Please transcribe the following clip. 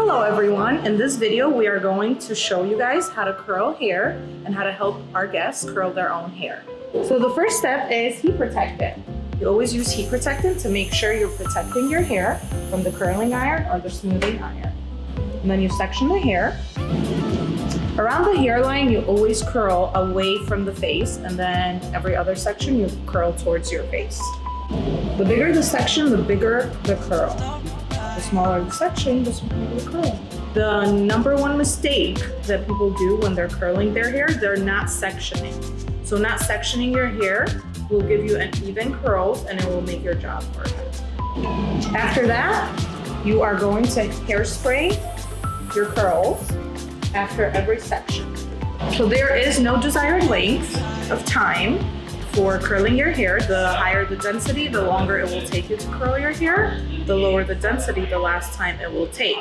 Hello everyone, in this video we are going to show you guys how to curl hair and how to help our guests curl their own hair. So the first step is heat protectant. You always use heat protectant to make sure you're protecting your hair from the curling iron or the smoothing iron. And then you section the hair. Around the hairline you always curl away from the face, and then every other section you curl towards your face. The bigger the section, the bigger the curl. The smaller the section, the smaller the curl. The number one mistake that people do when they're curling their hair, they're not sectioning. So not sectioning your hair will give you uneven curls and it will make your job harder. After that, you are going to hairspray your curls after every section. So there is no desired length of time for curling your hair. The higher the density, the longer it will take you to curl your hair. The lower the density, the less time it will take.